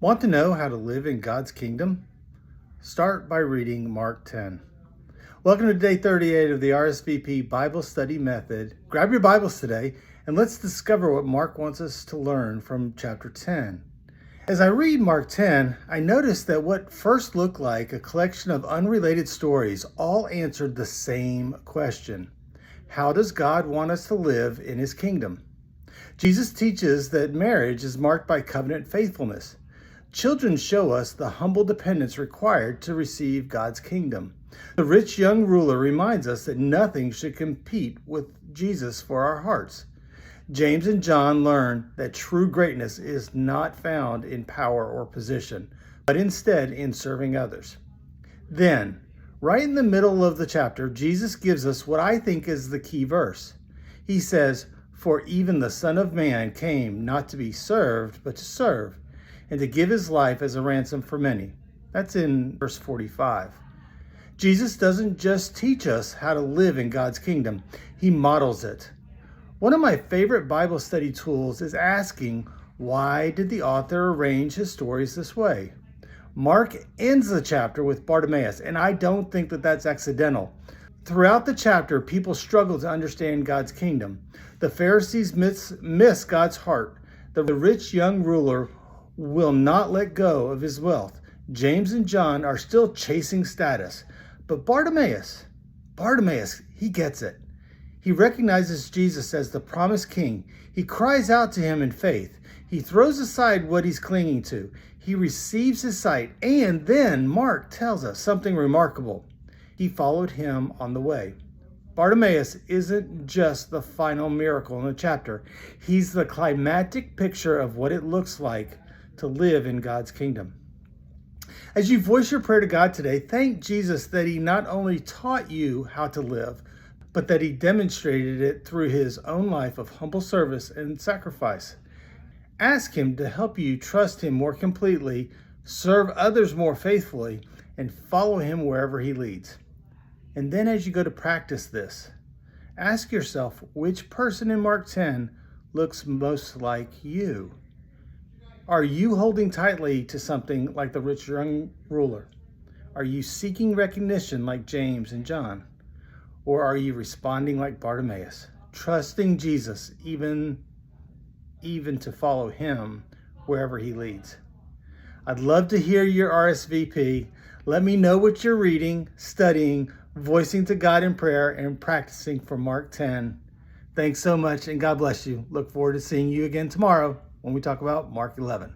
Want to know how to live in God's kingdom? Start by reading Mark 10. Welcome to day 38 of the RSVP Bible Study Method. Grab your Bibles today and let's discover what Mark wants us to learn from chapter 10. As I read Mark 10, I noticed that what first looked like a collection of unrelated stories all answered the same question. How does God want us to live in His kingdom? Jesus teaches that marriage is marked by covenant faithfulness. Children show us the humble dependence required to receive God's kingdom. The rich young ruler reminds us that nothing should compete with Jesus for our hearts. James and John learn that true greatness is not found in power or position, but instead in serving others. Then, right in the middle of the chapter, Jesus gives us what I think is the key verse. He says, "For even the Son of Man came not to be served, but to serve, and to give his life as a ransom for many." That's in verse 45. Jesus doesn't just teach us how to live in God's kingdom, He models it. One of my favorite Bible study tools is asking, why did the author arrange his stories this way? Mark ends the chapter with Bartimaeus, and I don't think that that's accidental. Throughout the chapter, people struggle to understand God's kingdom. The Pharisees miss God's heart. The rich young ruler will not let go of his wealth. James and John are still chasing status. But Bartimaeus, he gets it. He recognizes Jesus as the promised king. He cries out to him in faith. He throws aside what he's clinging to. He receives his sight. And then Mark tells us something remarkable. He followed him on the way. Bartimaeus isn't just the final miracle in the chapter. He's the climactic picture of what it looks like to live in God's kingdom. As you voice your prayer to God today, thank Jesus that He not only taught you how to live, but that He demonstrated it through His own life of humble service and sacrifice. Ask Him to help you trust Him more completely, serve others more faithfully, and follow Him wherever He leads. And then as you go to practice this, ask yourself which person in Mark 10 looks most like you. Are you holding tightly to something like the rich young ruler? Are you seeking recognition like James and John? Or are you responding like Bartimaeus, trusting Jesus even to follow Him wherever He leads? I'd love to hear your RSVP. Let me know what you're reading, studying, voicing to God in prayer, and practicing for Mark 10. Thanks so much, and God bless you. Look forward to seeing you again tomorrow when we talk about Mark 11.